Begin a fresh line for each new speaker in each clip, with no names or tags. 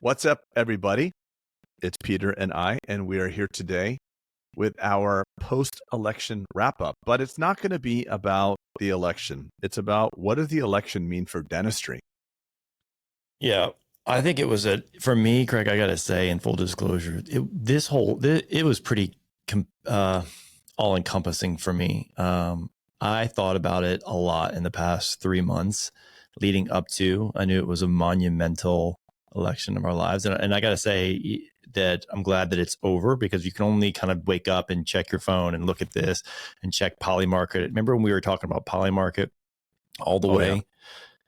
What's up, everybody? It's Peter and I, and we are here today with our post-election wrap-up. But it's not going to be about the election. It's about what does the election mean for dentistry?
Yeah, I think it was for me, Craig, I got to say, in full disclosure, it was pretty all-encompassing for me. I thought about it a lot in the past 3 months leading up to. I knew it was a monumental election of our lives. And I got to say that I'm glad that it's over, because you can only kind of wake up and check your phone and look at this and check Polymarket. Remember when we were talking about Polymarket all the way? Yeah.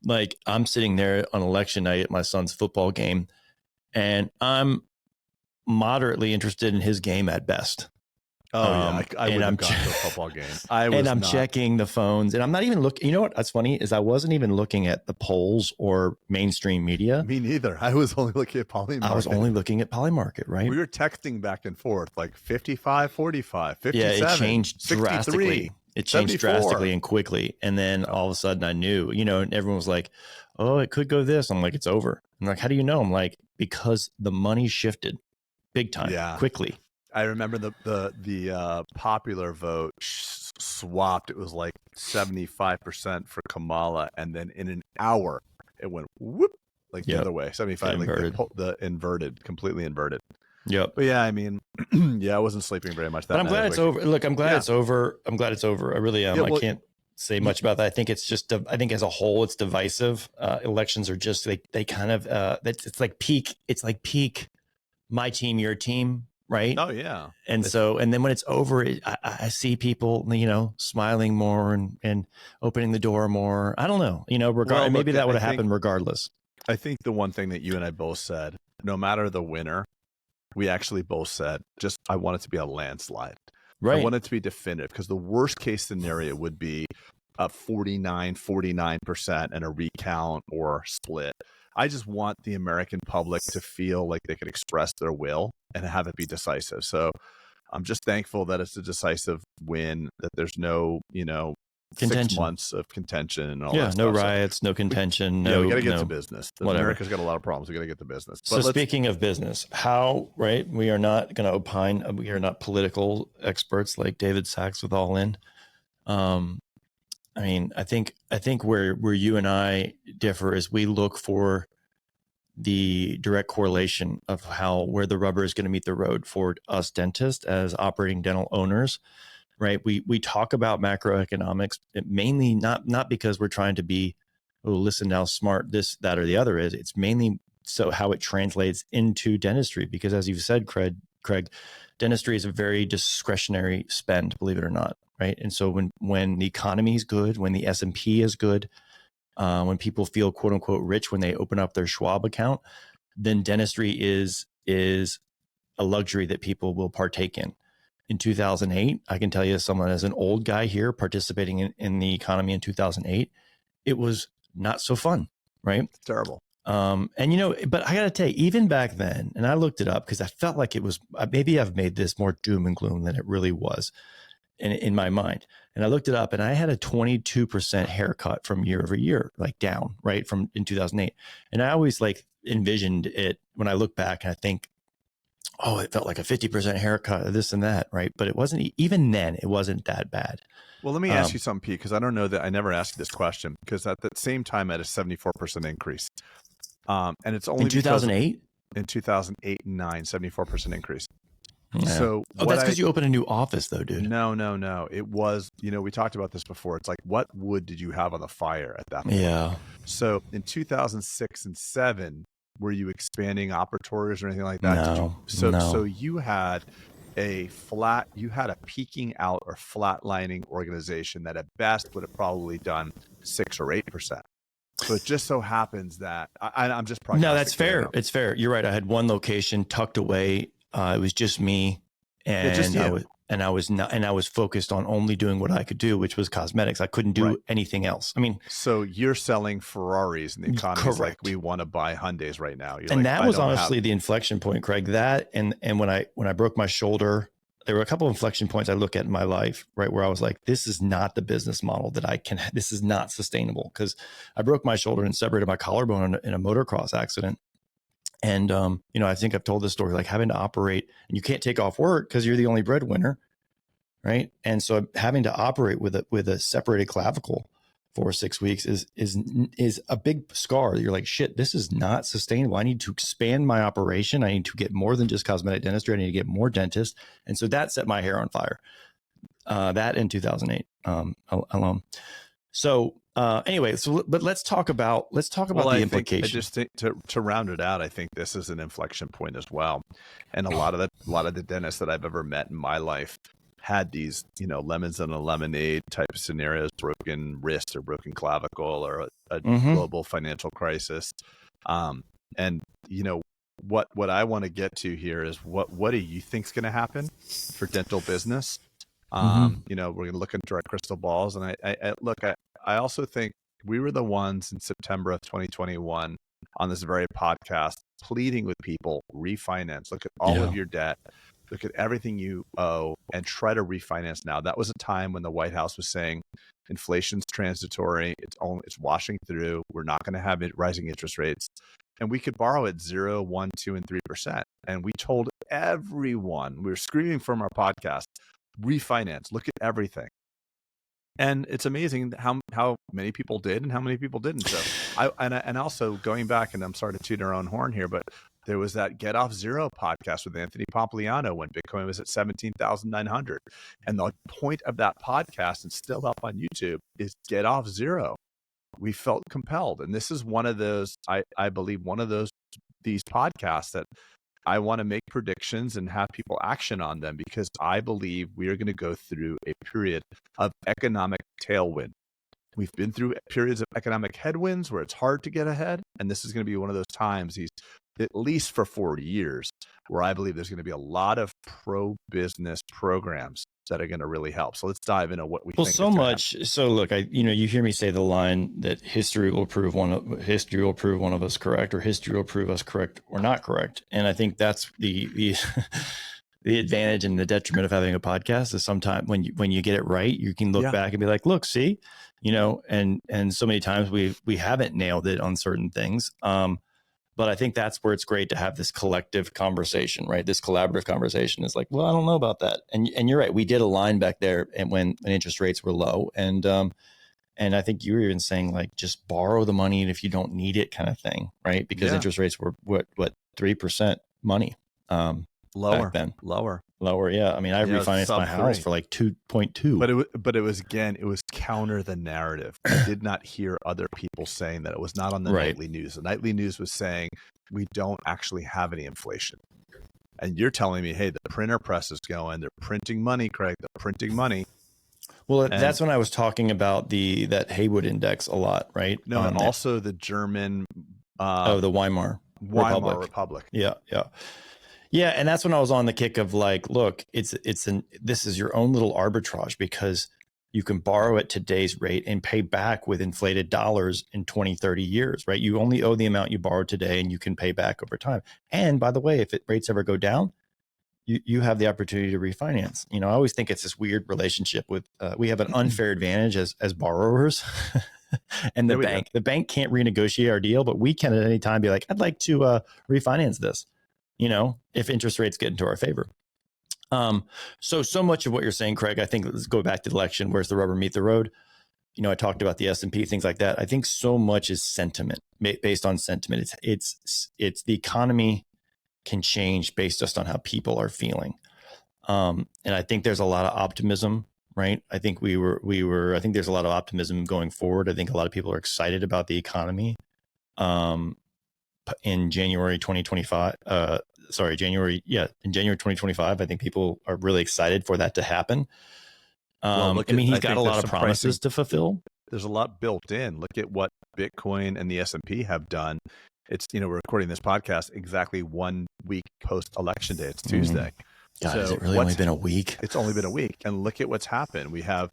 Like, I'm sitting there on election night at my son's football game, and I'm moderately interested in his game at best.
I wouldn't have gone to a football game. I'm
checking the phones, and I'm not even looking. You know what? That's funny is I wasn't even looking at the polls or mainstream media.
Me neither. I was only looking at Polymarket.
Right?
We were texting back and forth like 55, 45, 57,
yeah, it changed
63,
drastically. It changed
74.
drastically and quickly. And then all of a sudden I knew, and everyone was like, oh, it could go this. I'm like, it's over. I'm like, how do you know? I'm like, because the money shifted big time, quickly.
I remember the popular vote swapped. It was like 75% for Kamala, and then in an hour it went whoop, like the other way. 75,
inverted.
Like the inverted, completely inverted.
Yep.
But yeah, I mean, I wasn't sleeping very much that night.
But I'm glad it's over. Look, I'm glad it's over. I'm glad it's over. I really am. I can't say much about that. I think it's just, I think as a whole, it's divisive. Elections are just, they kind of, it's like peak my team, your team. Right.
Oh yeah.
And then when it's over, I see people, smiling more and opening the door more. I don't know, maybe that would have happened regardless.
I think the one thing that you and I both said, no matter the winner, we actually both said, I want it to be a landslide.
Right.
I want it to be definitive, because the worst case scenario would be a 49% and a recount or split. I just want the American public to feel like they could express their will and have it be decisive. So I'm just thankful that it's a decisive win, that there's no,
contention.
6 months of contention and all that
stuff.
no
riots, no contention.
We got to get to business. America's got a lot of problems. We got to get to business.
But speaking of business, we are not going to opine. We are not political experts like David Sachs with All In. I think where you and I differ is we look for the direct correlation of where the rubber is going to meet the road for us dentists as operating dental owners, right? We talk about macroeconomics mainly not because we're trying to be, listen how smart this, that, or the other is. It's mainly so how it translates into dentistry, because as you've said, Craig, dentistry is a very discretionary spend, believe it or not. Right. And so when the economy is good, when the S&P is good, when people feel quote unquote rich when they open up their Schwab account, then dentistry is a luxury that people will partake in. In 2008, I can tell you, someone as an old guy here participating in the economy in 2008, it was not so fun. Right.
It's terrible.
But I got to tell you, even back then, and I looked it up because I felt like it was, maybe I've made this more doom and gloom than it really was in my mind. And I looked it up, and I had a 22% haircut from year over year, like down, right, from in 2008. And I always envisioned it when I look back and I think, it felt like a 50% haircut, this and that, right? But it wasn't, even then, it wasn't that bad.
Well, let me ask you something, Pete, because I don't know that I never asked you this question, because at the same time I had a 74% increase. And it's only
in 2008?
In 2008 and 9, 74% increase.
Yeah.
So
that's because you opened a new office though, dude.
No. It was, we talked about this before. It's like, what wood did you have on the fire at that point?
Yeah.
So in 2006 and 7, were you expanding operatories or anything like that?
No.
So you had a peaking out or flatlining organization that at best would have probably done 6 or 8%. So it just so happens that I'm just
no, that's fair. It's fair. You're right. I had one location tucked away. It was just me, and I was focused on only doing what I could do, which was cosmetics. I couldn't do anything else.
So you're selling Ferraris, and the economy is like, we want to buy Hyundais right now.
That was honestly the inflection point, Craig. That and when I broke my shoulder, there were a couple of inflection points I look at in my life, right, where I was like, this is not the business model that this is not sustainable, because I broke my shoulder and separated my collarbone in a motocross accident. And, I think I've told this story, like having to operate, and you can't take off work because you're the only breadwinner. Right. And so having to operate with a separated clavicle for 6 weeks is a big scar. You're like, shit, this is not sustainable. I need to expand my operation. I need to get more than just cosmetic dentistry. I need to get more dentists. And so that set my hair on fire. That in 2008 alone. So anyway, but let's talk about the implications.
I just think to round it out, I think this is an inflection point as well. And a lot of the dentists that I've ever met in my life had these, lemons and a lemonade type of scenarios, broken wrist or broken clavicle or a global financial crisis. And what I want to get to here is what do you think is going to happen for dental business? We're going to look into our crystal balls. And I also think we were the ones in September of 2021 on this very podcast pleading with people, refinance, look at all of your debt, look at everything you owe and try to refinance now. That was a time when the White House was saying inflation's transitory. It's washing through. We're not going to have rising interest rates. And we could borrow at 0, 1, 2, and 3%. And we told everyone, we were screaming from our podcast, refinance, look at everything. And it's amazing how many people did and how many people didn't. So and also going back, and I'm sorry to toot our own horn here, but there was that Get Off Zero podcast with Anthony Pompliano when Bitcoin was at 17,900. And the point of that podcast, and still up on YouTube, is Get Off Zero. We felt compelled. And this is one of those, I believe, these podcasts that I want to make predictions and have people action on them, because I believe we are going to go through a period of economic tailwind. We've been through periods of economic headwinds where it's hard to get ahead. And this is going to be one of those times, at least for 40 years, where I believe there's going to be a lot of pro-business programs that are going to really help. So let's dive into what we think.
Well, so much. So look, you hear me say the line that history will prove one of us correct, or history will prove us correct or not correct. And I think that's the the advantage and the detriment of having a podcast is sometimes when you get it right, you can look back and be like, look, see, and so many times we haven't nailed it on certain things. But I think that's where it's great to have this collective conversation, right? This collaborative conversation is like, well, I don't know about that. And you're right. We did a line back there and when interest rates were low. And I think you were even saying like, just borrow the money if you don't need it kind of thing, right? Because interest rates were what 3% money
lower
back then.
Lower.
Yeah. I mean, I refinanced my house for like 2.2.
But it was counter the narrative. I did not hear other people saying that. It was not on the nightly news. The nightly news was saying we don't actually have any inflation. And you're telling me, hey, the printer press is going. They're printing money, Craig. They're printing money.
Well, that's when I was talking about that Haywood index a lot, right?
No, and also the German.
The Weimar
Republic.
Yeah. Yeah, and that's when I was on the kick of like, look, this is your own little arbitrage, because you can borrow at today's rate and pay back with inflated dollars in 20, 30 years, right? You only owe the amount you borrowed today and you can pay back over time. And by the way, if rates ever go down, you have the opportunity to refinance. I always think it's this weird relationship with, we have an unfair advantage as borrowers and the bank can't renegotiate our deal, but we can at any time be like, I'd like to refinance this. If interest rates get into our favor. So much of what you're saying, Craig, I think let's go back to the election. Where's the rubber meet the road? I talked about the S&P, things like that. I think so much is sentiment, based on sentiment. It's the economy can change based just on how people are feeling. And I think there's a lot of optimism, right? I think I think there's a lot of optimism going forward. I think a lot of people are excited about the economy. In January 2025, in January 2025, I think people are really excited for that to happen. He's got a lot of promises to fulfill.
There's a lot built in. Look at what Bitcoin and the S&P have done. It's, we're recording this podcast exactly 1 week post election day. It's Tuesday.
God, has it really only been a week?
It's only been a week. And look at what's happened. We have,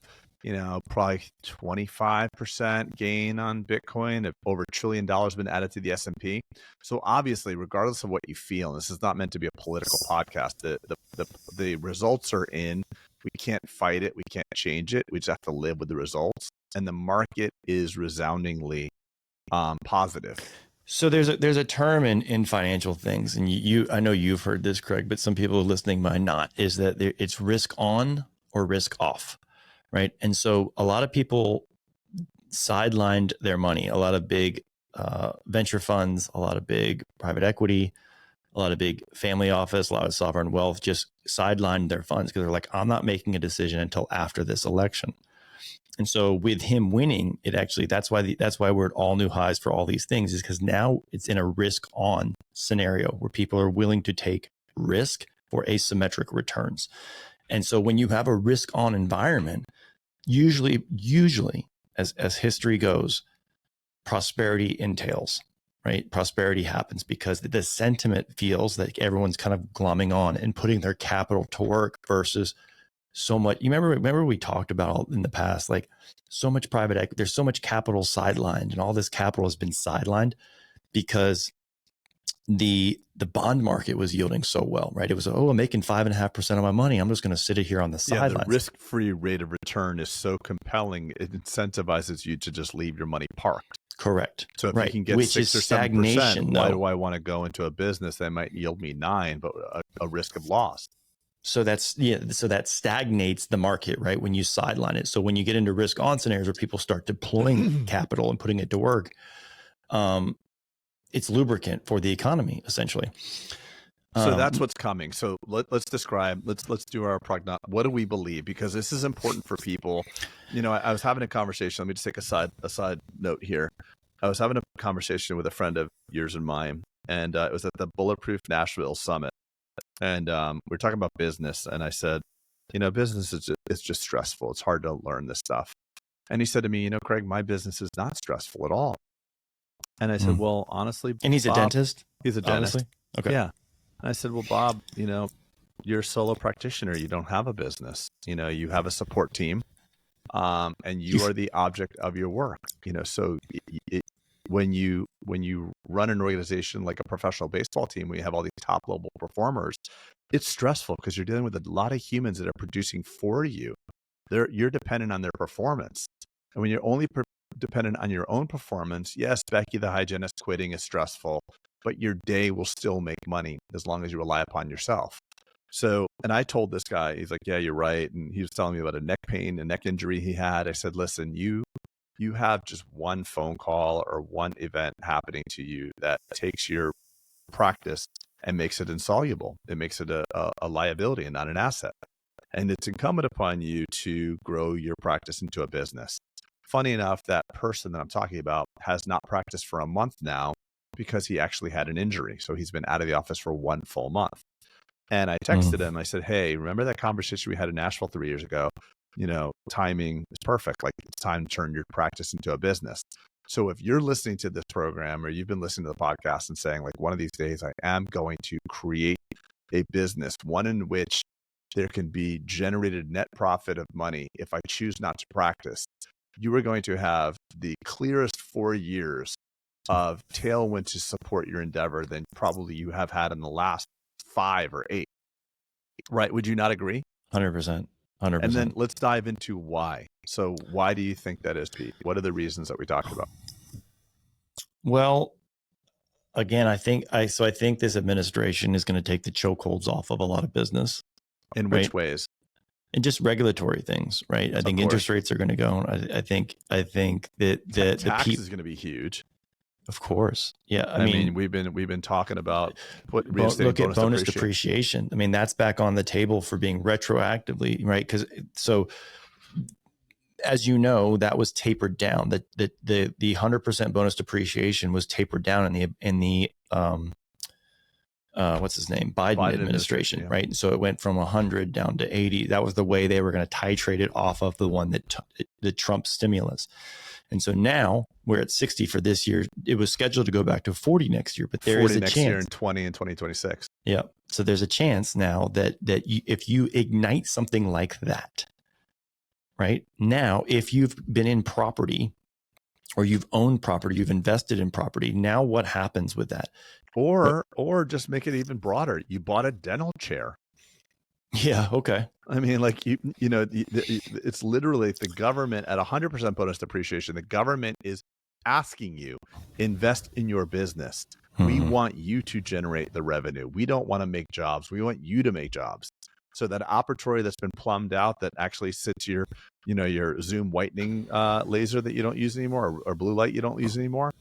probably 25% gain on Bitcoin. Over $1 trillion been added to the S&P. So obviously, regardless of what you feel, and this is not meant to be a political podcast, the results are in. We can't fight it. We can't change it. We just have to live with the results. And the market is resoundingly positive.
So there's a term in financial things, and I know you've heard this, Craig, but some people listening might not. Is that it's risk on or risk off, right? And so a lot of people sidelined their money. A lot of big venture funds, a lot of big private equity, a lot of big family office, a lot of sovereign wealth just sidelined their funds because they're like, I'm not making a decision until after this election. And so with him winning, it actually, that's why we're at all new highs for all these things, is because now it's in a risk on scenario where people are willing to take risk for asymmetric returns. And so when you have a risk on environment, usually as history goes, prosperity entails, right? Prosperity happens because the sentiment feels like everyone's kind of glomming on and putting their capital to work versus so much. You remember we talked about in the past, like so much private equity, there's so much capital sidelined, and all this capital has been sidelined because the bond market was yielding so well, right? It was, I'm making 5.5% of my money. I'm just going to sit it here on the sidelines.
The risk-free rate of return is so compelling, it incentivizes you to just leave your money parked.
Correct.
So if you can get 6 or 7%, why do I want to go into a business that might yield me 9, but a risk of loss?
So so that stagnates the market, right? When you sideline it. So when you get into risk on scenarios where people start deploying capital and putting it to work, it's lubricant for the economy, essentially.
So that's what's coming. So let's describe, let's do our prognosis. What do we believe? Because this is important for people. I was having a conversation. Let me just take a side note here. I was having a conversation with a friend of yours and mine, and it was at the Bulletproof Nashville Summit. And we were talking about business, and I said, business is just stressful. It's hard to learn this stuff. And he said to me, Craig, my business is not stressful at all. And I said, well, honestly,
and he's
Bob,
a dentist.
He's a dentist.
Obviously? Okay.
Yeah. And I said, well, Bob, you're a solo practitioner. You don't have a business. You have a support team, and you are the object of your work. So when you run an organization like a professional baseball team, where you have all these top level performers, it's stressful because you're dealing with a lot of humans that are producing for you. You're dependent on their performance. And when you're only dependent on your own performance, yes, Becky, the hygienist, quitting is stressful, but your day will still make money as long as you rely upon yourself. So, and I told this guy, he's like, yeah, you're right. And he was telling me about a neck injury he had. I said, listen, you have just one phone call or one event happening to you that takes your practice and makes it insoluble. It makes it a liability and not an asset. And it's incumbent upon you to grow your practice into a business. Funny enough, that person that I'm talking about has not practiced for a month now because he actually had an injury. So he's been out of the office for 1 full month. And I texted him. I said, hey, remember that conversation we had in Nashville 3 years ago? Timing is perfect. Like, it's time to turn your practice into a business. So if you're listening to this program, or you've been listening to the podcast and saying, like, one of these days I am going to create a business, one in which there can be generated net profit of money if I choose not to practice, you are going to have the clearest 4 years of tailwind to support your endeavor than probably you have had in the last 5 or 8. Right? Would you not agree?
100%. 100%.
And then let's dive into why. So why do you think that is, Pete? What are the reasons that we talked about?
Well, again, I think this administration is going to take the chokeholds off of a lot of business.
In which ways?
And just regulatory things, right? I think interest rates are going to go. I think that the
tax is going to be huge.
Of course, yeah.
I mean, we've been talking about
look at bonus depreciation. I mean, that's back on the table for being retroactively, right? Because as you know, that was tapered down. The 100% bonus depreciation was tapered down in the what's his name? Biden administration, yeah. Right? So it went from 100 down to 80. That was the way they were going to titrate it off of the one the Trump stimulus. And so now we're at 60 for this year. It was scheduled to go back to 40 next year, but there is a chance.
40 next year and 20 in 2026.
Yeah. So there's a chance now that if you ignite something like that, right? Now, if you've been in property or you've owned property, you've invested in property, now what happens with that?
Or just make it even broader. You bought a dental chair.
Yeah. Okay.
I mean, like, it's literally the government at 100% bonus depreciation. The government is asking you, invest in your business. We want you to generate the revenue. We don't want to make jobs. We want you to make jobs. So that opportunity that's been plumbed out that actually sits your, your Zoom whitening laser that you don't use anymore, or blue light you don't use anymore,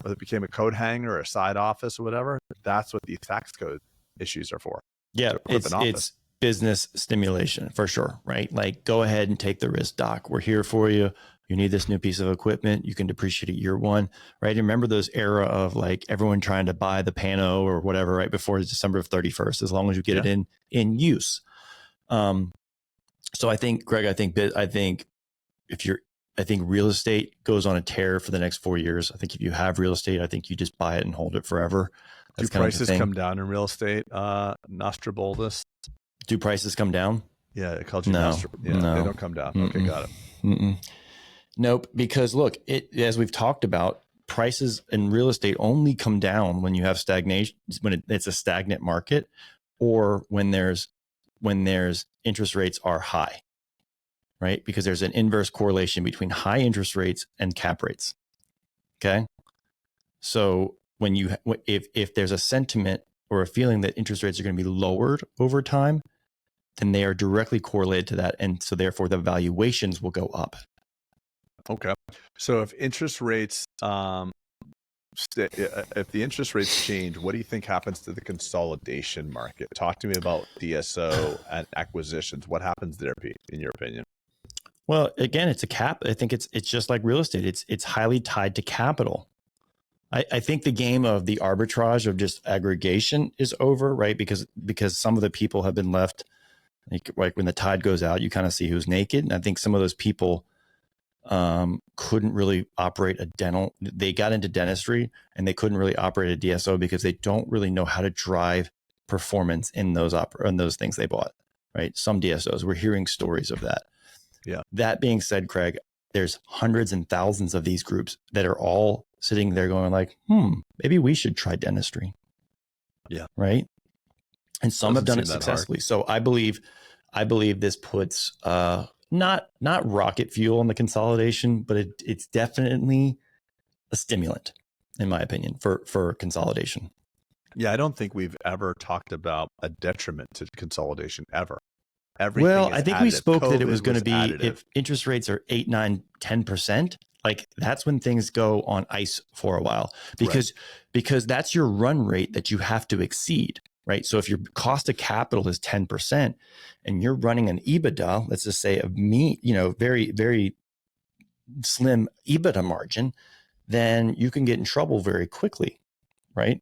whether it became a coat hanger or a side office or whatever, that's what these tax code issues are for.
Yeah, it's business stimulation for sure, right? Like, go ahead and take the risk, doc. We're here for you. You need this new piece of equipment. You can depreciate it year one, right? And remember those era of like everyone trying to buy the Pano or whatever right before December 31st, as long as you get it in use. So I think, Greg, I think real estate goes on a tear for the next 4 years. I think if you have real estate, I think you just buy it and hold it forever.
That's do prices come down in real estate, Nostradamus? Do
prices come down?
Yeah, it called you Nostradamus. Yeah, no. They don't come down. Okay, got it.
Nope, because look, as we've talked about, prices in real estate only come down when you have stagnation, when it's a stagnant market, or when there's interest rates are high, right? Because there's an inverse correlation between high interest rates and cap rates. Okay, so if there's a sentiment or a feeling that interest rates are going to be lowered over time, then they are directly correlated to that, and so therefore the valuations will go up.
Okay, so if interest rates, if the interest rates change, what do you think happens to the consolidation market? Talk to me about DSO and acquisitions. What happens there, Pete, in your opinion?
Well, again, it's a cap. I think it's just like real estate. It's highly tied to capital. I think the game of the arbitrage of just aggregation is over, right? Because some of the people have been left, like when the tide goes out, you kind of see who's naked. And I think some of those people couldn't really operate a dental. They got into dentistry and they couldn't really operate a DSO because they don't really know how to drive performance in those things they bought, right? Some DSOs, we're hearing stories of that.
Yeah.
That being said, Craig, there's hundreds and thousands of these groups that are all sitting there going like, maybe we should try dentistry.
Yeah.
Right. And some have done it successfully. So I believe this puts, not rocket fuel on the consolidation, but it's definitely a stimulant, in my opinion, for consolidation.
Yeah, I don't think we've ever talked about a detriment to consolidation ever.
I think we spoke that it was going to be additive. If interest rates are 8, 9, 10%, like that's when things go on ice for a while because that's your run rate that you have to exceed. Right. So if your cost of capital is 10% and you're running an EBITDA, let's just say very, very slim EBITDA margin, then you can get in trouble very quickly. Right.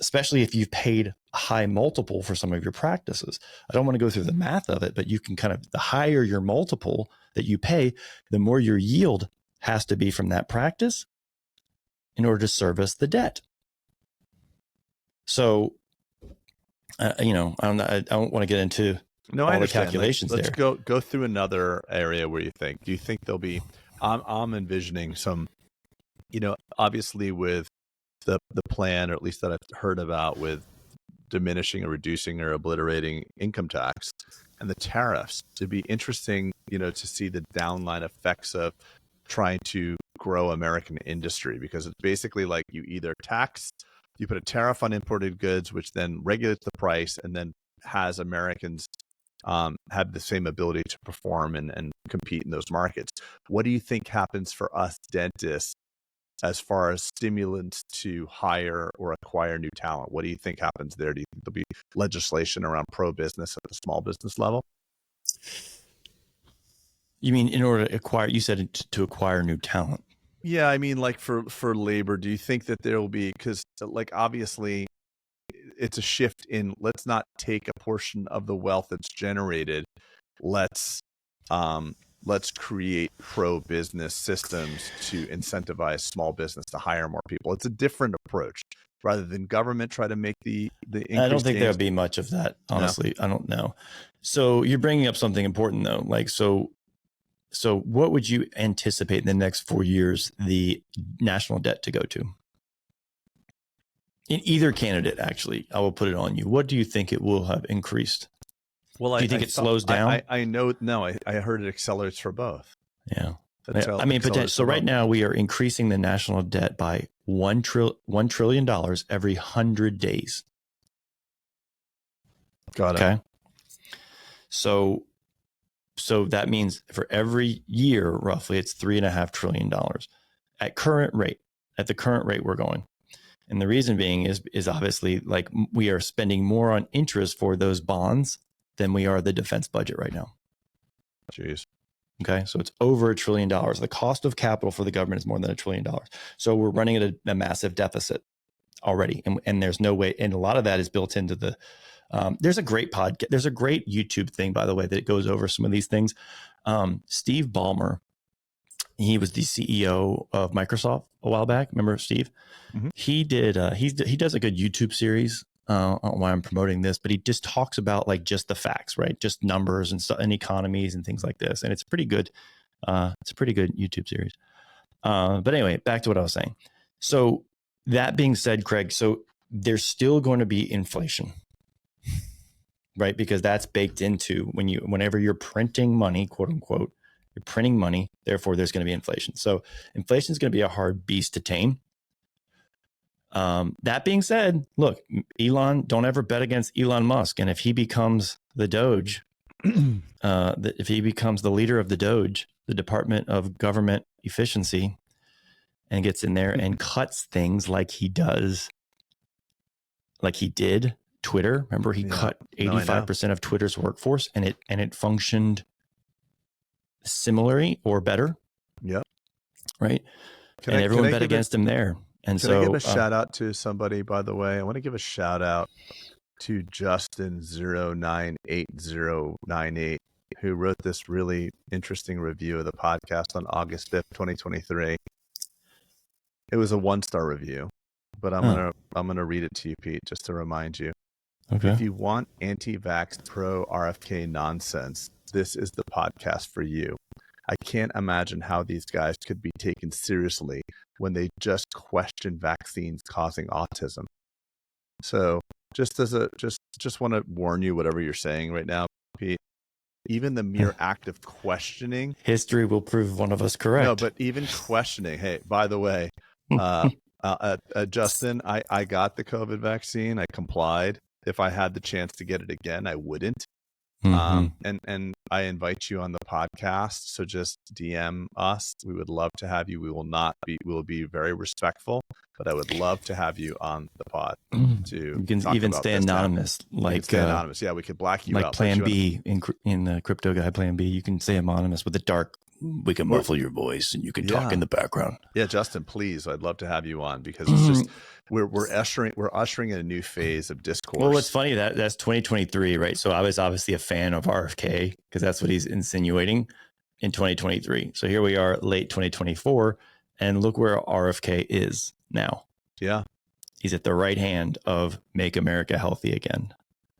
Especially if you've paid a high multiple for some of your practices. I don't want to go through the math of it, but you can the higher your multiple that you pay, the more your yield has to be from that practice in order to service the debt. So, I don't want to get into all the calculations there.
Let's go through another area where do you think there'll be, I'm envisioning some, obviously with the plan, or at least that I've heard about, with diminishing or reducing or obliterating income tax and the tariffs, to be interesting, to see the downline effects of trying to grow American industry, because it's basically like you put a tariff on imported goods, which then regulates the price and then has Americans have the same ability to perform and compete in those markets. What do you think happens for us dentists as far as stimulants to hire or acquire new talent? What do you think happens there? Do you think there'll be legislation around pro-business at the small business level?
You mean in order to acquire, you said to acquire new talent?
Yeah, I mean, like for labor, do you think that there will be, because like obviously it's a shift in, let's not take a portion of the wealth that's generated. Let's create pro-business systems to incentivize small business to hire more people. It's a different approach rather than government try to make the increase.
I don't think there'll be much of that, honestly. No. I don't know. So you're bringing up something important though. Like, so what would you anticipate in the next 4 years the national debt to go to? In either candidate, actually, I will put it on you. What do you think it will have increased?
Well,
do you think it slows down?
I know. No, I heard it accelerates for both.
Yeah. I mean, potentially. So right now we are increasing the national debt by $1 trillion every 100 days.
Got it.
Okay. So that means for every year, roughly, it's $3.5 trillion at the current rate we're going. And the reason being is obviously like we are spending more on interest for those bonds than we are the defense budget right now.
Jeez.
Okay. So it's over $1 trillion. The cost of capital for the government is more than $1 trillion. So we're running at a massive deficit already. And there's no way. And a lot of that is built into the, there's a great podcast. There's a great YouTube thing, by the way, that goes over some of these things. Steve Ballmer, he was the CEO of Microsoft a while back. Remember Steve? Mm-hmm. He does a good YouTube series. I don't know why I'm promoting this, but he just talks about like just the facts, right? Just numbers and stuff and economies and things like this. And it's pretty good. It's a pretty good YouTube series. But anyway, back to what I was saying. So that being said, Craig, so there's still going to be inflation, right? Because that's baked into whenever you're printing money, quote unquote, you're printing money. Therefore, there's going to be inflation. So inflation is going to be a hard beast to tame. That being said, look, Elon, don't ever bet against Elon Musk. And if he becomes the Doge, if he becomes the leader of the Doge, the Department of Government Efficiency, and gets in there and cuts things like he did Twitter. Remember, he cut 85% of Twitter's workforce, and it functioned similarly or better.
Yep.
Right. And everyone bet against him there. And
Can I give a shout out to somebody, by the way? I want to give a shout out to Justin098098, who wrote this really interesting review of the podcast on August 5th, 2023. It was a 1-star review, but I'm gonna read it to you, Pete, just to remind you. Okay. If you want anti-vax pro RFK nonsense, this is the podcast for you. I can't imagine how these guys could be taken seriously when they just question vaccines causing autism. So just want to warn you, whatever you're saying right now, Pete, even the mere act of questioning.
History will prove one of us correct.
No, but even questioning, hey, by the way, Justin, I got the COVID vaccine. I complied. If I had the chance to get it again, I wouldn't. And I invite you on the podcast. So just DM us. We would love to have you. We will be very respectful, but I would love to have you on the pod
you can even stay anonymous.
Stay anonymous. Yeah, we could black you
like
out.
Plan B in the Crypto Guy Plan B. You can stay anonymous with the dark. We can muffle your voice and you can talk in the background.
Yeah, Justin, please. I'd love to have you on because it's just we're ushering in a new phase of discourse.
Well, what's funny that's 2023, right? So I was obviously a fan of RFK because that's what he's insinuating in 2023. So here we are, late 2024, and look where RFK is now.
Yeah,
he's at the right hand of Make America Healthy Again.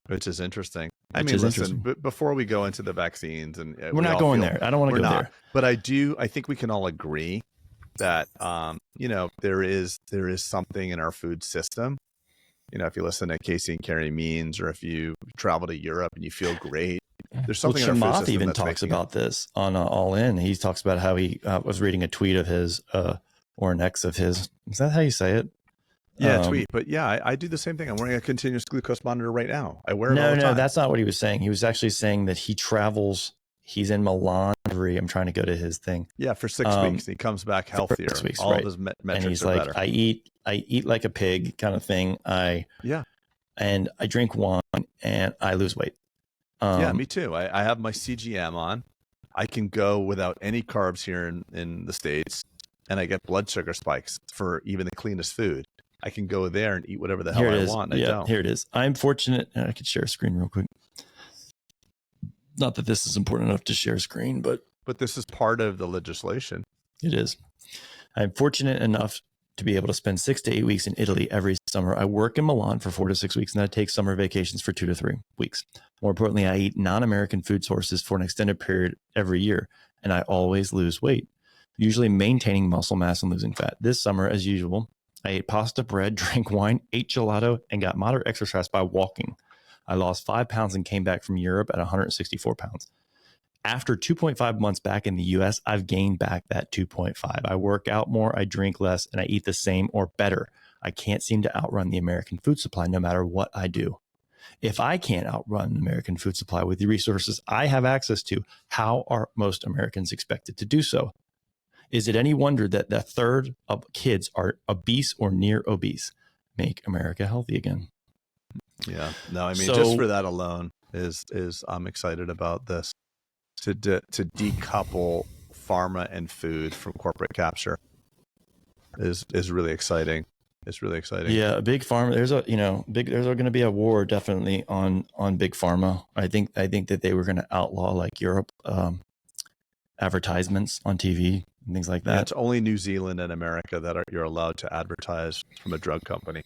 Which is interesting. Listen, before we go into the vaccines, and
we're not going there. I don't want to go there.
But I think we can all agree that, there is something in our food system. If you listen to Casey and Carrie Means, or if you travel to Europe and you feel great, there's something in our food system
even talks about this on All In. He talks about how he was reading a tweet of his, or an ex of his. Is that how you say it?
Yeah, tweet. But yeah, I do the same thing. I'm wearing a continuous glucose monitor right now. I wear it all the time.
No, that's not what he was saying. He was actually saying that he travels. He's in Milan. I'm trying to go to his thing.
Yeah, for 6 weeks. He comes back healthier. 6 weeks, all of his metrics
and he's
are
like,
better.
I eat like a pig kind of thing. And I drink wine and I lose weight.
Yeah, me too. I have my CGM on. I can go without any carbs here in the States, and I get blood sugar spikes for even the cleanest food. I can go there and eat whatever the hell I want.
Here it is. I'm fortunate. I could share a screen real quick. Not that this is important enough to share a screen, but
this is part of the legislation.
It is. I'm fortunate enough to be able to spend 6 to 8 weeks in Italy every summer. I work in Milan for 4 to 6 weeks, and I take summer vacations for 2 to 3 weeks. More importantly, I eat non-American food sources for an extended period every year, and I always lose weight, usually maintaining muscle mass and losing fat. This summer, as usual, I ate pasta, bread, drank wine, ate gelato, and got moderate exercise by walking. I lost 5 pounds and came back from Europe at 164 pounds. after 2.5 months back in the US, I've gained back that 2.5. I work out more, I drink less, and I eat the same or better. I can't seem to outrun the American food supply no matter what I do. If I can't outrun the American food supply with the resources I have access to, how are most Americans expected to do so? Is it any wonder that a third of kids are obese or near obese? Make America healthy again.
Yeah. No, I mean, just for that alone is I'm excited about this. To decouple pharma and food from corporate capture is really exciting. It's really exciting.
Yeah, big pharma. There's going to be a war definitely on big pharma. I think that they were going to outlaw, like Europe, advertisements on TV and things like that.
Yeah, it's only New Zealand and America that you're allowed to advertise from a drug company.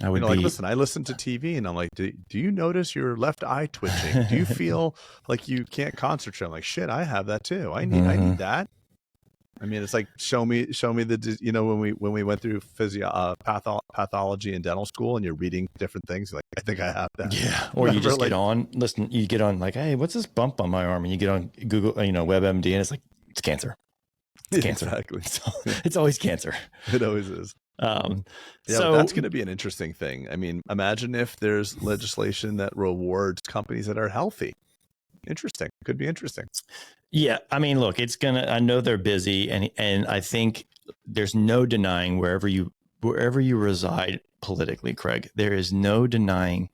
Listen, I listen to TV and I'm like, do you notice your left eye twitching? Do you feel like you can't concentrate? I'm like, shit, I have that too. I need that. I mean, it's like, show me the, when we went through pathology in dental school and you're reading different things, like, I think I have that.
Yeah. Or you just you get on like, hey, what's this bump on my arm? And you get on Google, WebMD, and it's like, it's cancer. It's cancer.
Exactly.
It's always cancer.
It always is. So that's going to be an interesting thing. I mean, imagine if there's legislation that rewards companies that are healthy. Interesting. Could be interesting.
Yeah. I mean, look, I know they're busy, and I think there's no denying wherever you reside politically, Craig, there is no denying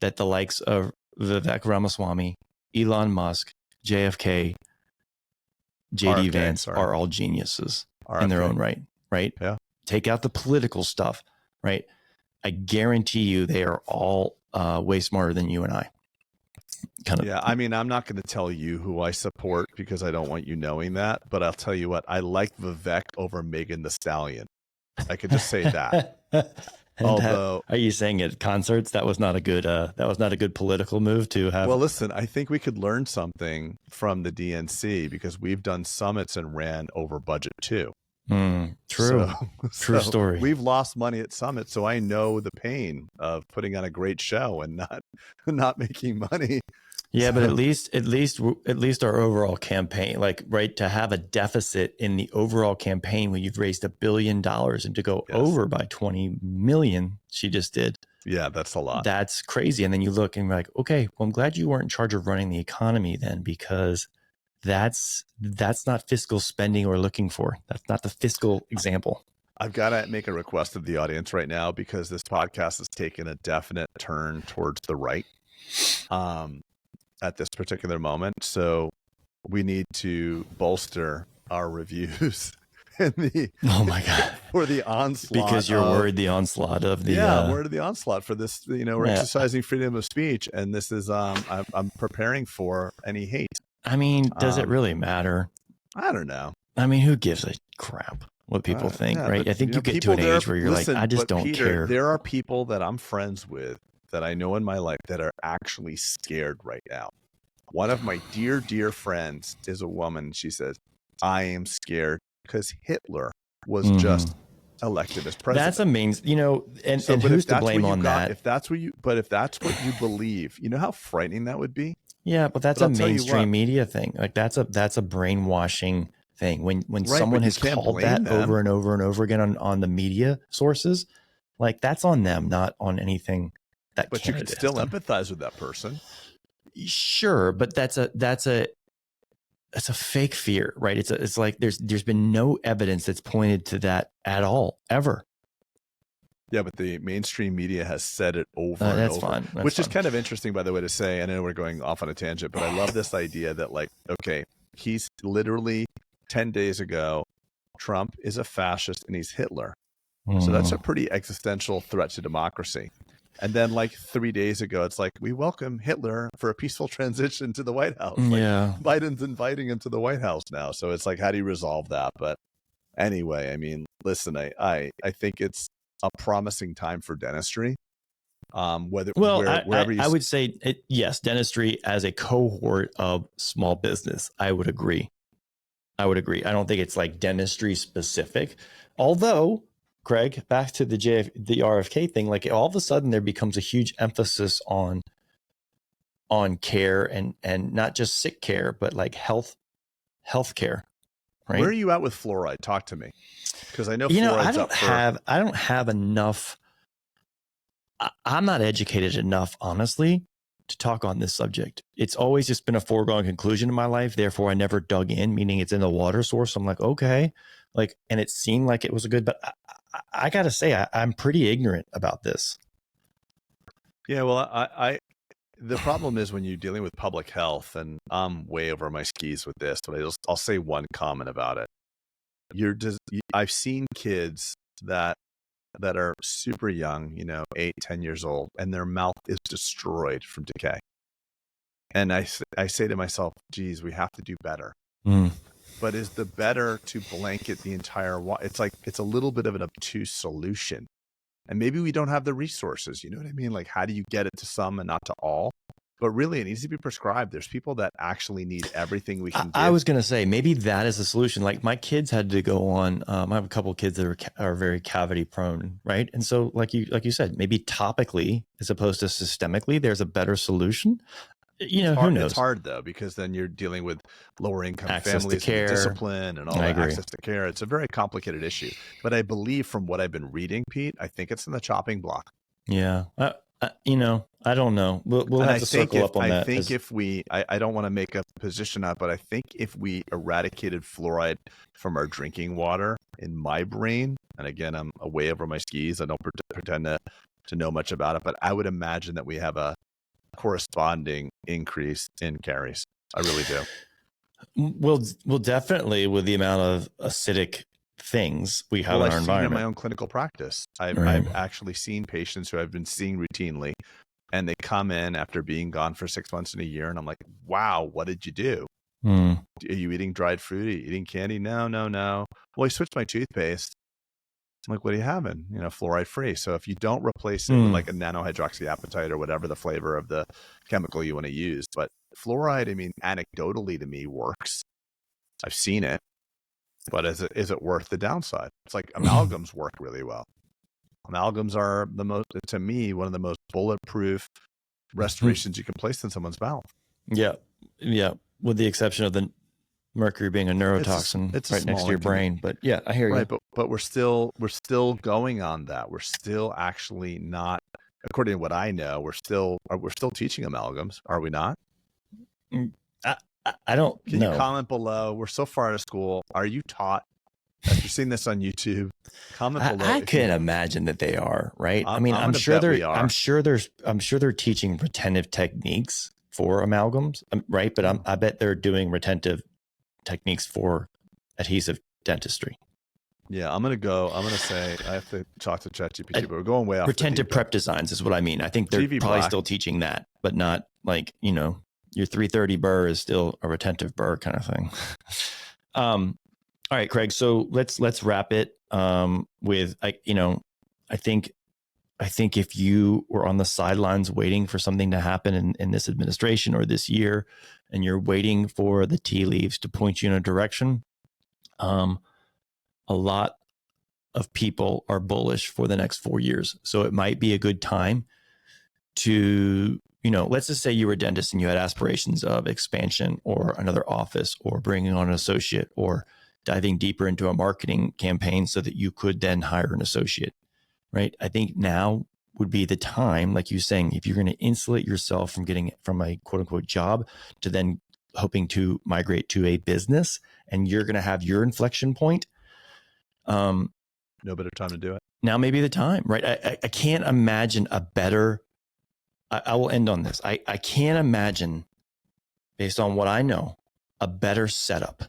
that the likes of Vivek Ramaswamy, Elon Musk, JFK, JD Vance are all geniuses in their own right?
Yeah.
Take out the political stuff, right? I guarantee you they are all way smarter than you and I.
Yeah, I mean, I'm not going to tell you who I support because I don't want you knowing that, but I'll tell you what, I like Vivek over Megan Thee Stallion. I could just say that. Although,
are you saying at concerts that was not a good political move to have?
Well, listen, I think we could learn something from the DNC because we've done summits and ran over budget too.
True. True story.
We've lost money at summits, so I know the pain of putting on a great show and not making money.
Yeah, but at least our overall campaign, like, right, to have a deficit in the overall campaign when you've raised $1 billion and to go over by 20 million, she just did.
Yeah, that's a lot.
That's crazy. And then you look and you're like, okay, well, I'm glad you weren't in charge of running the economy then, because that's not fiscal spending we're looking for. That's not the fiscal example.
I've got to make a request of the audience right now because this podcast has taken a definite turn towards the right at this particular moment. So we need to bolster our reviews and
oh my God,
for the onslaught,
because you're worried the onslaught of the
worried of the onslaught for this. We're exercising freedom of speech, and this is I'm preparing for any hate.
I mean, does it really matter?
I don't know.
I mean, who gives a crap what people think, right? I think you get to an age where you're like, I just don't care.
There are people that I'm friends with that I know in my life that are actually scared right now. One of my dear, dear friends is a woman. She says, I am scared because Hitler was just elected as president.
That's amazing. And who's to blame on that?
If that's what you believe, you know how frightening that would be?
Yeah, but that's a mainstream media thing. Like that's a brainwashing thing. When someone has called that over and over and over again on the media sources, like, that's on them, not on anything that.
But you can still empathize with that person.
Sure, but that's a fake fear, right? It's like there's been no evidence that's pointed to that at all, ever.
Yeah, but the mainstream media has said it over and
that's
over,
fine.
Which is kind of interesting, by the way, to say. I know we're going off on a tangent, but I love this idea that, like, okay, he's literally 10 days ago, Trump is a fascist and he's Hitler. So that's a pretty existential threat to democracy. And then, like, 3 days ago, it's like, we welcome Hitler for a peaceful transition to the White House. Like, Biden's inviting him to the White House now. So it's like, how do you resolve that? But anyway, I mean, listen, I think it's a promising time for dentistry.
I would say yes, dentistry as a cohort of small business. I would agree. I don't think it's like dentistry specific, although, Craig, back to the RFK thing, like, all of a sudden there becomes a huge emphasis on on care and not just sick care, but like health care. Right?
Where are you at with fluoride? Talk to me, because I know
I
fluoride's up for.
I don't have enough. I'm not educated enough, honestly, to talk on this subject. It's always just been a foregone conclusion in my life. Therefore, I never dug in, meaning it's in the water source. I'm like, okay, like, and it seemed like it was a good, but I got to say, I'm pretty ignorant about this.
Yeah, well, the problem is when you're dealing with public health, and I'm way over my skis with this, but I'll say one comment about it. I've seen kids that are super young, 8, 10 years old, and their mouth is destroyed from decay. And I say to myself, geez, we have to do better. But is the better to blanket the entire water? It's like, it's a little bit of an obtuse solution. And maybe we don't have the resources, you know what I mean? Like, how do you get it to some and not to all? But really, it needs to be prescribed. There's people that actually need everything we can give.
I was going to say, maybe that is the solution. Like, my kids had to go on, I have a couple of kids that are very cavity prone, right? And so like you said, maybe topically as opposed to systemically, there's a better solution. Who knows?
It's hard though, because then you're dealing with lower income
access
families,
to care,
and discipline, and all that access to care. It's a very complicated issue. But I believe from what I've been reading, Pete, I think it's in the chopping block.
Yeah. I don't know. We'll have to circle up on that.
I think if we, I don't want to make a position up, but I think if we eradicated fluoride from our drinking water, in my brain, and again, I'm way over my skis, I don't pretend to know much about it, but I would imagine that we have a corresponding increase in caries. I really do.
Well, definitely with the amount of acidic things we have in our environment.
In my own clinical practice, I've actually seen patients who I've been seeing routinely, and they come in after being gone for 6 months and a year, and I'm like, wow, what did you do? Are you eating dried fruit? Are you eating candy? No. Well, I switched my toothpaste. I'm like, what are you having? Fluoride free. So if you don't replace it with like a nanohydroxyapatite or whatever the flavor of the chemical you want to use, but fluoride, I mean, anecdotally to me works. I've seen it, but is it worth the downside? It's like amalgams work really well. Amalgams are to me, one of the most bulletproof restorations you can place in someone's mouth. Yeah.
With the exception of the mercury being a neurotoxin right next to your brain. But yeah, I hear you.
Right, but we're still going on that. We're still actually not, according to what I know, we're still teaching amalgams, are we not?
I don't
Can you comment below? We're so far out of school. Are you taught? If you're seeing this on YouTube, comment below.
I can imagine that they are, right? I'm sure they're teaching retentive techniques for amalgams, right? But I bet they're doing retentive techniques for adhesive dentistry.
Yeah, I'm gonna say I have to talk to ChatGPT, but we're going way off.
Retentive prep designs is what I mean. I think they're probably still teaching that, but not like, your 330 burr is still a retentive burr kind of thing. All right, Craig. So let's wrap it with I think if you were on the sidelines waiting for something to happen in this administration or this year, and you're waiting for the tea leaves to point you in a direction, a lot of people are bullish for the next 4 years. So it might be a good time to, let's just say you were a dentist and you had aspirations of expansion or another office or bringing on an associate or diving deeper into a marketing campaign so that you could then hire an associate, right? I think now would be the time, like you saying, if you're going to insulate yourself from getting from a quote unquote job to then hoping to migrate to a business, and you're going to have your inflection point.
No better time to do it.
Now may be the time, right? I can't imagine a better, I will end on this. I can't imagine, based on what I know, a better setup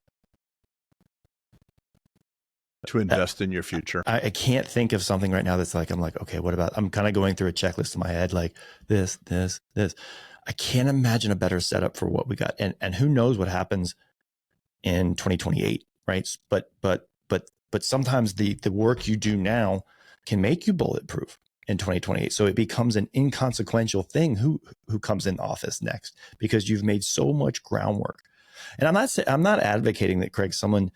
to invest in your future.
I can't think of something right now that's like, I'm like, okay, what about, I'm kind of going through a checklist in my head, like this. I can't imagine a better setup for what we got. And who knows what happens in 2028, right? But sometimes the work you do now can make you bulletproof in 2028. So it becomes an inconsequential thing who comes in office next, because you've made so much groundwork. And I'm not advocating that, Craig, someone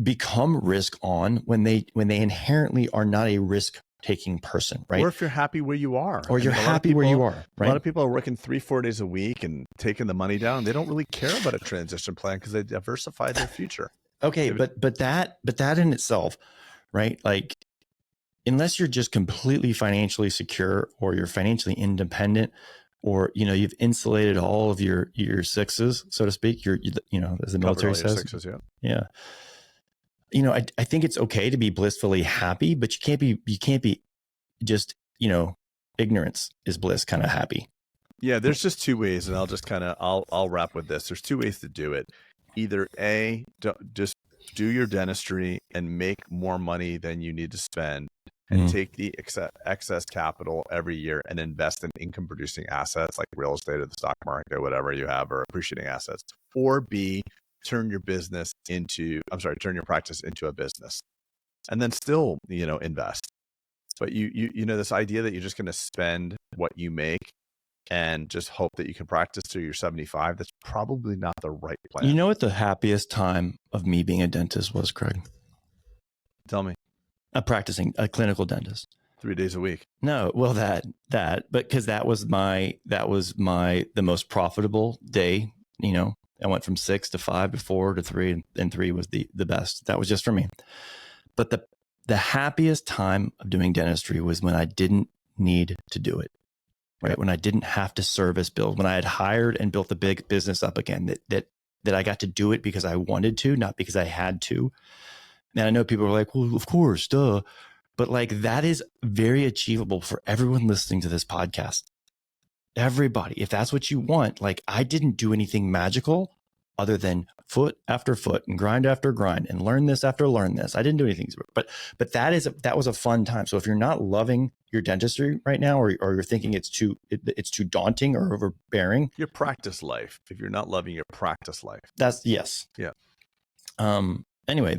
become risk on when they inherently are not a risk taking person, right?
Or if you're happy where you are.
Or you're happy where you are, right?
A lot of people are working 3-4 days a week and taking the money down. They don't really care about a transition plan because they diversified their future.
Okay, but that in itself, right? Like, unless you're just completely financially secure, or you're financially independent, or you've insulated all of your sixes, so to speak, as the military says,
sixes,
yeah. I think it's okay to be blissfully happy, but you can't be just, ignorance is bliss kind of happy.
Yeah, there's just two ways, and I'll wrap with this. There's two ways to do it. Either A, just do your dentistry and make more money than you need to spend, and take the excess capital every year and invest in income producing assets like real estate or the stock market or whatever you have, or appreciating assets. Or B, turn your practice into a business, and then still, invest. But this idea that you're just going to spend what you make and just hope that you can practice till you're 75, that's probably not the right plan.
You know what the happiest time of me being a dentist was, Craig?
Tell me.
Practicing a clinical dentist.
3 days a week.
No, well, but because that was the most profitable day. I went from 6 to 5 to 4 to 3, and 3 was the best. That was just for me. But the happiest time of doing dentistry was when I didn't need to do it, right? When I didn't have to service bills, when I had hired and built the big business up again, that I got to do it because I wanted to, not because I had to. And I know people are like, well, of course, duh. But like, that is very achievable for everyone listening to this podcast. Everybody, if that's what you want, like, I didn't do anything magical other than foot after foot and grind after grind and learn this after learn this. I didn't do anything, but that was a fun time. So if you're not loving your dentistry right now, or you're thinking it's too daunting or overbearing,
your practice life, if you're not loving your practice life,
that's yes.
Yeah.
Anyway,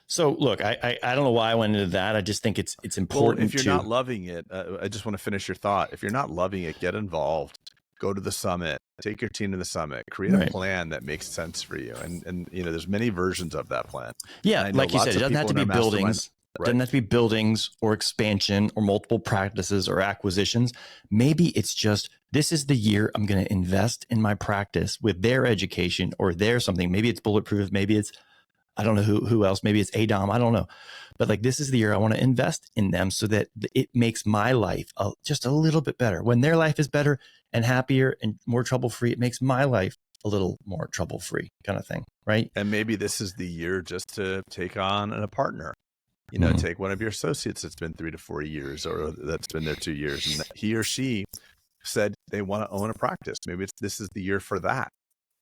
so look, I don't know why I went into that. I just think it's important.
Well, if you're not loving it, I just want to finish your thought. If you're not loving it, get involved. Go to the summit. Take your team to the summit. Create a plan that makes sense for you. And there's many versions of that plan.
Yeah, like you said, it doesn't have to be buildings. Right. It doesn't have to be buildings or expansion or multiple practices or acquisitions. Maybe it's just, this is the year I'm going to invest in my practice with their education or their something. Maybe it's Bulletproof. Maybe it's, I don't know who else. Maybe it's ADOM. I don't know. But like, this is the year I want to invest in them so that it makes my life just a little bit better. When their life is better and happier and more trouble-free, it makes my life a little more trouble-free, kind of thing. Right.
And maybe this is the year just to take on a partner. Take one of your associates that's been 3 to 4 years, or that's been there 2 years, and he or she said they want to own a practice. Maybe this is the year for that,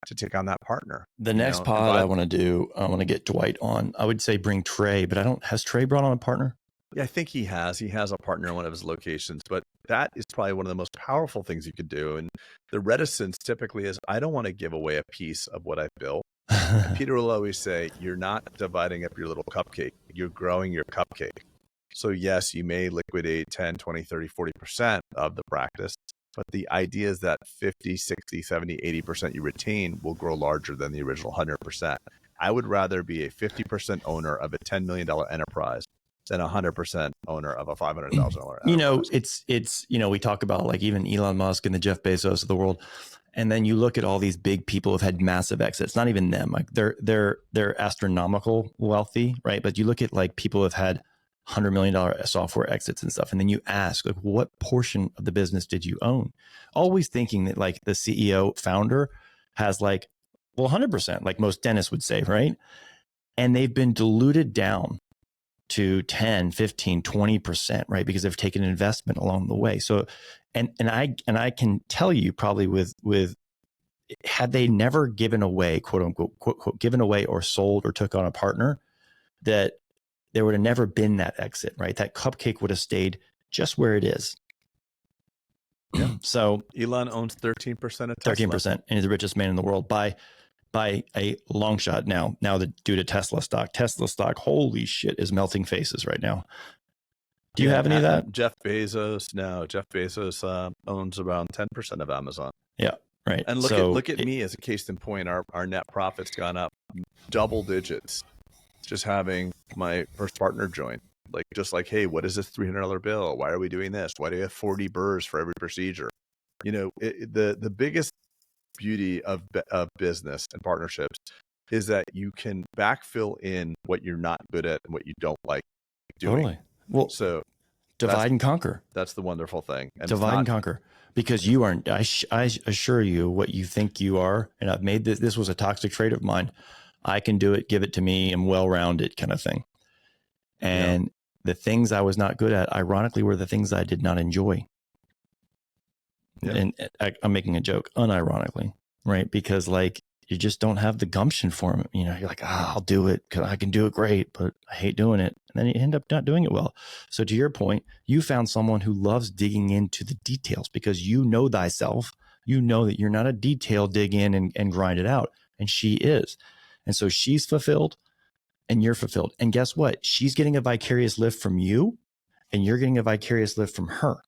to take on that partner.
The next pod I want to do, I want to get Dwight on. I would say bring Trey, but has Trey brought on a partner?
Yeah, I think he has. He has a partner in one of his locations, but that is probably one of the most powerful things you could do. And the reticence typically is, I don't want to give away a piece of what I've built. And Peter will always say, you're not dividing up your little cupcake. You're growing your cupcake. So yes, you may liquidate 10, 20, 30, 40% of the practice, but the idea is that 50, 60, 70, 80% you retain will grow larger than the original 100%. I would rather be a 50% owner of a $10 million enterprise than a 100% owner of a $500,000 enterprise.
It's we talk about like even Elon Musk and the Jeff Bezos of the world. And then you look at all these big people who've had massive exits, not even them, like they're astronomical wealthy, right? But you look at like people who have had $100 million software exits and stuff. And then you ask, like, what portion of the business did you own? Always thinking that like the CEO founder has like, well, 100%, like most dentists would say, right? And they've been diluted down to 10, 15, 20%, right? Because they've taken an investment along the way. So, and I can tell you probably with had they never given away, quote unquote, given away or sold or took on a partner, that there would have never been that exit, right? That cupcake would have stayed just where it is.
Yeah.
So
Elon owns 13% of Tesla.
13%, and he's the richest man in the world by a long shot now that due to Tesla stock, holy shit, is melting faces right now. Do you have any of that?
Jeff Bezos owns around 10% of Amazon.
Yeah, right.
And look at me as a case in point. Our net profit's gone up double digits just having my first partner join. Like, just like, hey, what is this $300 bill? Why are we doing this? Why do we have 40 burrs for every procedure? The biggest beauty of business and partnerships is that you can backfill in what you're not good at and what you don't like doing.
Totally. Well,
So
divide and conquer.
That's the wonderful thing. And
divide and conquer, because you aren't. I assure you, what you think you are, and I've made this. This was a toxic trait of mine. I can do it. Give it to me. I'm well-rounded, kind of thing. And the things I was not good at, ironically, were the things I did not enjoy. Yeah. And I'm making a joke, unironically, right? Because like, you just don't have the gumption for them. You know, you're like, I'll do it because I can do it great, but I hate doing it. And then you end up not doing it well. So to your point, you found someone who loves digging into the details because you know thyself. You know that you're not a detail dig in and grind it out. And she is. And so she's fulfilled and you're fulfilled. And guess what? She's getting a vicarious lift from you and you're getting a vicarious lift from her.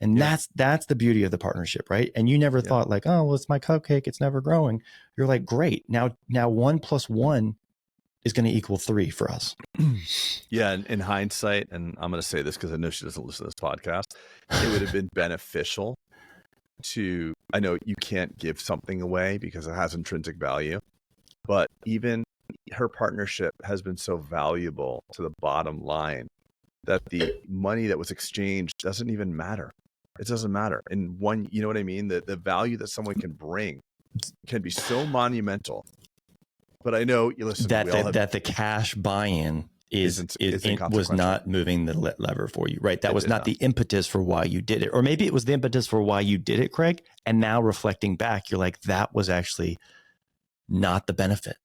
And that's the beauty of the partnership, right? And you never thought like, oh, well, it's my cupcake, it's never growing. You're like, great. Now 1 + 1 is going to equal 3 for us.
Yeah. And in hindsight, and I'm going to say this because I know she doesn't listen to this podcast, it would have been beneficial to, I know you can't give something away because it has intrinsic value, but even her partnership has been so valuable to the bottom line that the money that was exchanged doesn't even matter. It doesn't matter. And one, you know what I mean? The value that someone can bring can be so monumental. But I know you listen
that the cash buy-in was not moving the lever for you, right? That was not the impetus for why you did it. Or maybe it was the impetus for why you did it, Craig. And now reflecting back, you're like, that was actually not the benefit.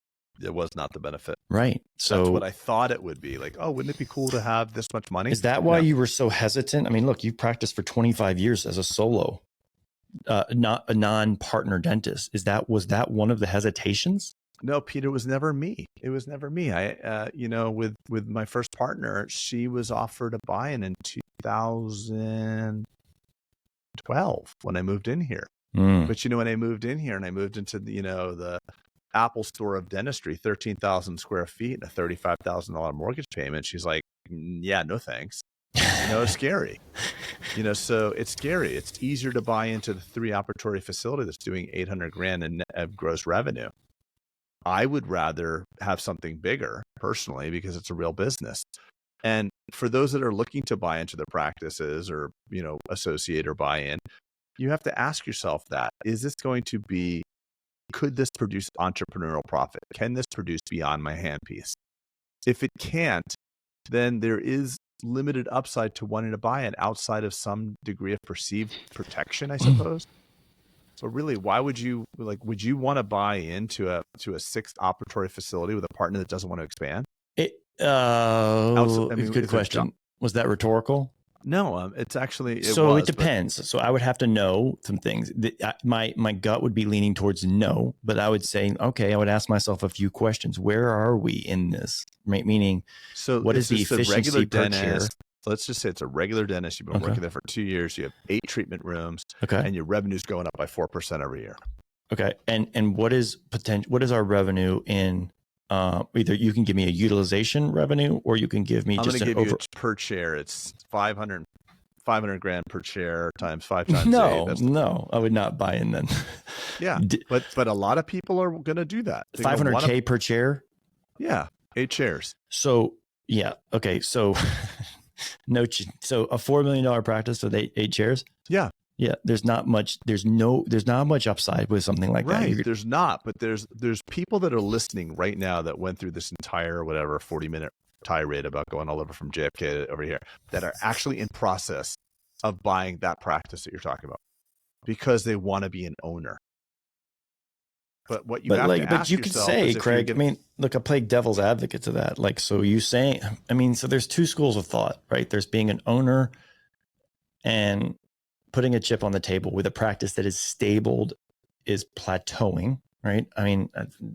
It was not the benefit.
Right. So
that's what I thought it would be. Like, oh, wouldn't it be cool to have this much money?
Is that why you were so hesitant? I mean, look, you've practiced for 25 years as a solo, not a non-partner dentist. Was that one of the hesitations?
No, Peter, it was never me. It was never me. I, with my first partner, she was offered a buy-in in 2012 when I moved in here. But when I moved in here and I moved into the Apple store of dentistry, 13,000 square feet and a $35,000 mortgage payment. She's like, yeah, no thanks. It's scary. So it's scary. It's easier to buy into the 3 operatory facility that's doing $800,000 in gross revenue. I would rather have something bigger personally because it's a real business. And for those that are looking to buy into the practices or, associate or buy in, you have to ask yourself that, could this produce entrepreneurial profit? Can this produce beyond my handpiece? If it can't, then there is limited upside to wanting to buy it outside of some degree of perceived protection, I suppose. So really, why would you want to buy into a 6th operatory facility with a partner that doesn't want to expand?
Good question. Was that rhetorical?
No, it's actually,
it depends. So I would have to know some things. My gut would be leaning towards no, but I would say, okay, I would ask myself a few questions. Where are we in this? Right? Meaning, what is the efficiency per chair?
Let's just say it's a regular dentist. You've been working there for 2 years. You have 8 treatment rooms.
Okay.
And your revenue's going up by 4% every year.
Okay. And what is our revenue in, either you can give me a utilization revenue or you can give me just an over
per chair. It's $500,000 per chair times 5 times 8.
No, I would not buy in then.
Yeah. But a lot of people are going to do that.
$500K per chair.
Yeah. 8 chairs.
So yeah. Okay. So so a $4 million practice with 8 chairs.
Yeah.
Yeah, there's not much upside with something like that.
Right, there's not, but there's people that are listening right now that went through this entire 40-minute tirade about going all over from JFK over here that are actually in process of buying that practice that you're talking about because they want to be an owner. But what you have to ask
you could say, Craig, I mean, look, I play devil's advocate to that. Like, so you saying, I mean, so there's 2 schools of thought, right? There's being an owner and putting a chip on the table with a practice that is stable, is plateauing, right? I mean,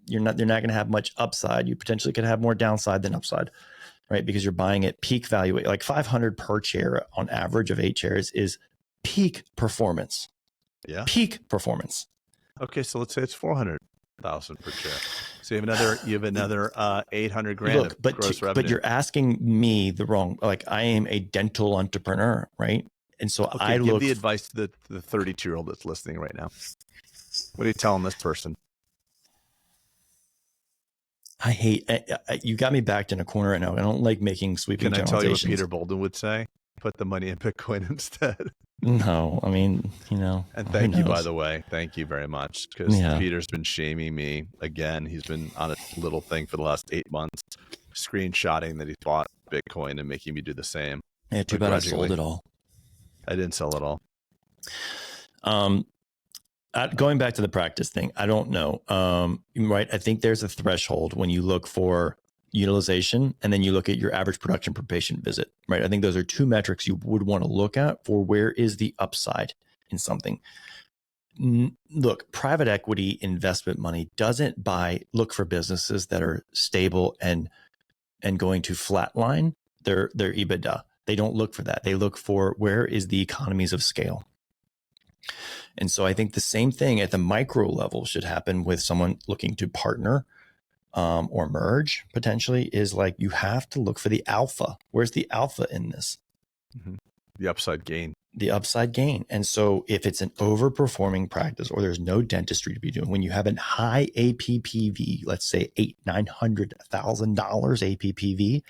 you're not going to have much upside. You potentially could have more downside than upside, right? Because you're buying at peak value, like $500 per chair on average of 8 chairs is peak performance.
Yeah.
Peak performance.
Okay, so let's say it's $400 1,000 per chair. So you have another 800 grand
Look,
of
but
gross revenue.
but you're asking me the wrong. Like, I am a dental entrepreneur, right? And so
okay, give the advice to the 32-year-old that's listening right now. What are you telling this person?
I hate you. Got me backed in a corner right now. I don't like making sweeping
generalizations. Can I tell you what Peter
Bolden
would say? Put the money in Bitcoin instead.
No, I mean,
And thank you, by the way. Thank you very much, because Peter's been shaming me again. He's been on a little thing for the last 8 months, screenshotting that he bought Bitcoin and making me do the same.
Yeah, too bad I sold it all.
I didn't sell it all.
Going back to the practice thing, I don't know. Right. I think there's a threshold when you look for utilization and then you look at your average production per patient visit, right? I think those are two metrics you would want to look at for where is the upside in something. Look, private equity investment money doesn't look for businesses that are stable and going to flatline their EBITDA. They don't look for that. They look for where is the economies of scale. And so I think the same thing at the micro level should happen with someone looking to partner or merge potentially, is like you have to look for the alpha. Where's the alpha in this?
Mm-hmm. The upside gain. The
upside gain. And so if it's an overperforming practice or there's no dentistry to be doing, when you have a high APPV, let's say $800,000-$900,000 APPV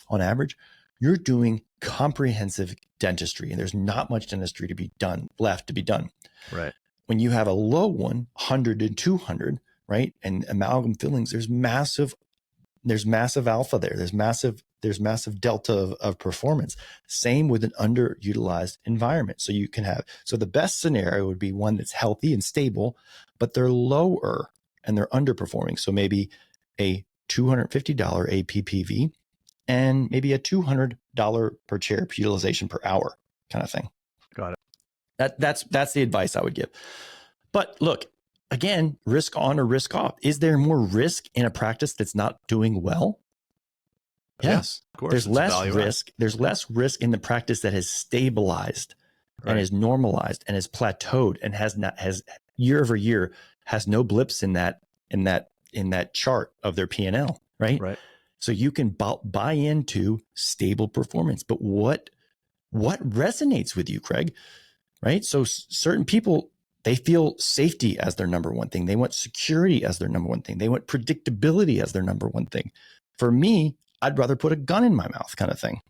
on average, you're doing comprehensive dentistry and there's not much dentistry to be done left to be done.
Right.
When you have a low one, 100 and 200, right? And amalgam fillings, there's massive alpha there. There's massive delta of performance. Same with an underutilized environment. So the best scenario would be one that's healthy and stable, but they're lower and they're underperforming. So maybe a $250 APPV and maybe a $200 per chair utilization per hour kind of thing.
Got it.
That's the advice I would give. But look, again, risk on or risk off. Is there more risk in a practice that's not doing well? Yes, of course. There's less risk. There's less risk in the practice that has stabilized and is normalized and has plateaued and has year over year has no blips in that chart of their P&L, right?
Right.
So you can buy into stable performance. But what resonates with you, Craig? Right? So certain people, they feel safety as their number one thing. They want security as their number one thing. They want predictability as their number one thing. For me, I'd rather put a gun in my mouth kind of thing.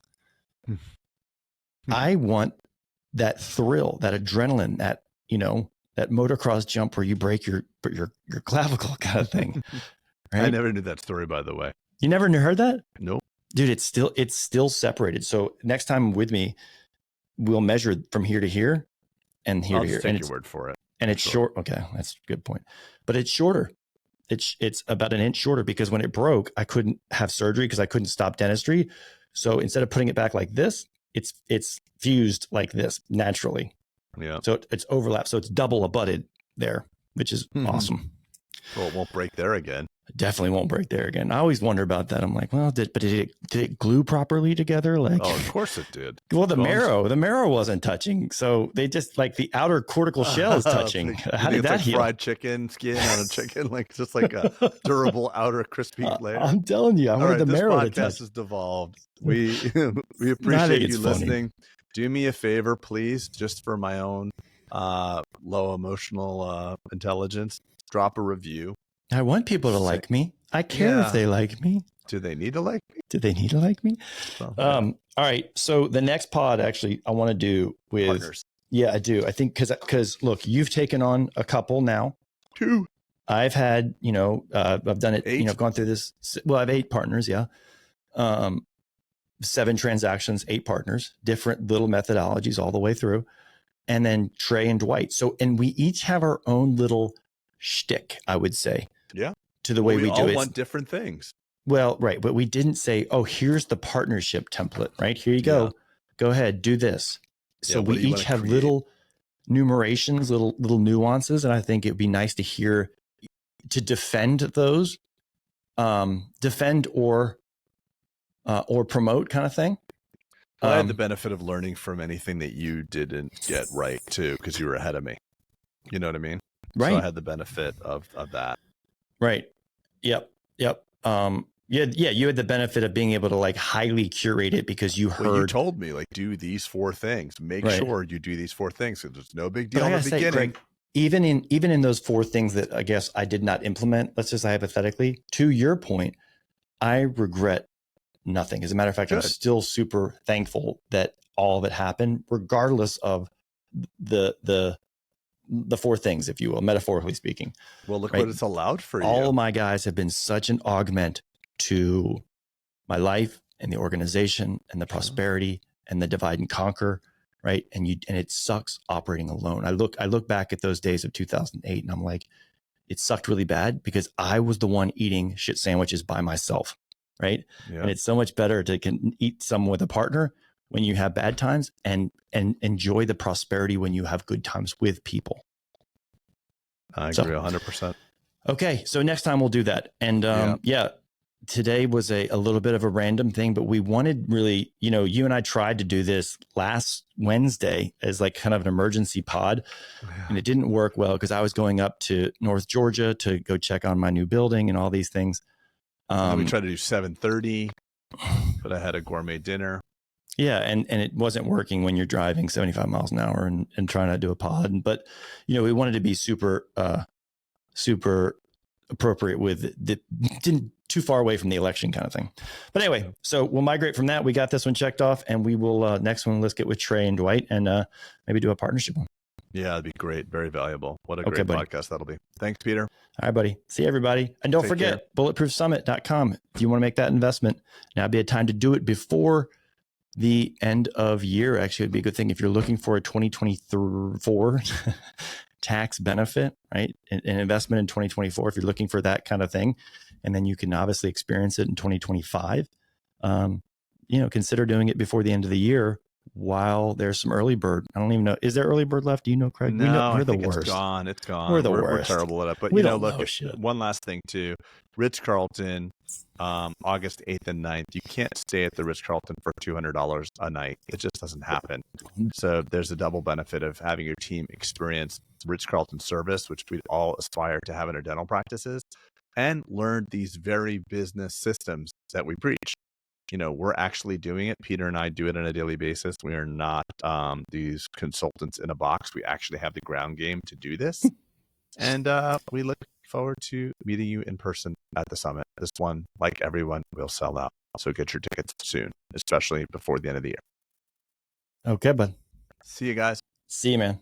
I want that thrill, that adrenaline, that motocross jump where you break your clavicle kind of thing. Right?
I never knew that story, by the way.
You never heard that?
Nope.
Dude, it's still separated. So next time with me, we'll measure from here to here and here to here.
Take your word for it.
And it's short. Okay, that's a good point. But it's shorter. It's about an inch shorter because when it broke, I couldn't have surgery because I couldn't stop dentistry. So instead of putting it back like this, it's fused like this naturally.
Yeah.
So it's overlapped. So it's double abutted there, which is awesome.
Well, it won't break there again.
Definitely won't break there again. I always wonder about that. I'm like, well, did it glue properly together? Like,
oh, of course it did.
Well, the marrow wasn't touching, so they just like the outer cortical shell is touching. How did that heal?
Fried chicken skin on a chicken, like just like a durable outer crispy layer.
I'm telling you, I wanted the marrow to touch.
This podcast has devolved. We appreciate you listening. Do me a favor, please, just for my own low emotional intelligence. Drop a review.
I want people to like me. I care if they like me.
Do they need to like me?
Do they need to like me? Well, all right. So the next pod, actually, I want to do with partners. Yeah, I do. I think because look, you've taken on a couple now.
2.
I've had, I've done it. 8. Gone through this. Well, I have 8 partners. Yeah. 7 transactions, 8 partners, different little methodologies all the way through, and then Trey and Dwight. So, and we each have our own little shtick, I would say.
Yeah.
To the way we do it.
We all want different things.
Well, right. But we didn't say, oh, here's the partnership template, right? Here you go. Yeah. Go ahead, do this. So we each have little numerations, little nuances. And I think it'd be nice to hear, to defend those, defend or promote kind of thing.
Well, I had the benefit of learning from anything that you didn't get right too, because you were ahead of me. You know what I mean? Right. So I had the benefit of that.
Right. Yep. Yep. You had the benefit of being able to like highly curate it because you heard.
Well, you told me like do these 4 things. Make sure you do these 4 things. So there's no big deal
But I
in the
gotta say,
beginning.
Greg, even in those 4 things that I guess I did not implement, let's just say hypothetically, to your point, I regret nothing. As a matter of fact, I'm still super thankful that all of it happened, regardless of the 4 things, if you will, metaphorically speaking.
Well, look what it's allowed for you.
All of my guys have been such an augment to my life and the organization and the prosperity and the divide and conquer, right? And it sucks operating alone. I look back at those days of 2008 and I'm like, it sucked really bad because I was the one eating shit sandwiches by myself, right? Yeah. And it's so much better to eat some with a partner when you have bad times and enjoy the prosperity when you have good times with people.
I agree 100%.
Okay. So next time we'll do that. And today was a little bit of a random thing, but we wanted really, you and I tried to do this last Wednesday as like kind of an emergency pod, and it didn't work well because I was going up to North Georgia to go check on my new building and all these things.
We tried to do 7:30, but I had a gourmet dinner.
Yeah. And it wasn't working when you're driving 75 miles an hour and trying to do a pod. But, we wanted to be super appropriate with didn't too far away from the election kind of thing. But anyway, so we'll migrate from that. We got this one checked off, and we will next one. Let's get with Trey and Dwight and maybe do a partnership one.
Yeah, that'd be great. Very valuable. What a great podcast that'll be. Thanks, Peter.
All right, buddy. See everybody. And don't forget, bulletproofsummit.com. If you want to make that investment, now would be a time to do it before the end of year. Actually, it'd be a good thing if you're looking for a 2024 tax benefit, right? An investment in 2024, if you're looking for that kind of thing, and then you can obviously experience it in 2025, consider doing it before the end of the year while there's some early bird. I don't even know. Is there early bird left? Do you know, Craig?
No,
we're
the
worst.
It's gone. It's gone.
We're the worst.
We're terrible at it. But, look, one last thing too. Ritz-Carlton, August 8th and 9th. You can't stay at the Ritz-Carlton for $200 a night. It just doesn't happen. So there's a double benefit of having your team experience Ritz-Carlton service, which we all aspire to have in our dental practices, and learn these very business systems that we preach. We're actually doing it. Peter and I do it on a daily basis. We are not these consultants in a box. We actually have the ground game to do this. And we look forward to meeting you in person at the summit. This one, like everyone, will sell out. So get your tickets soon, especially before the end of the year.
Okay, bud.
See you guys.
See you, man.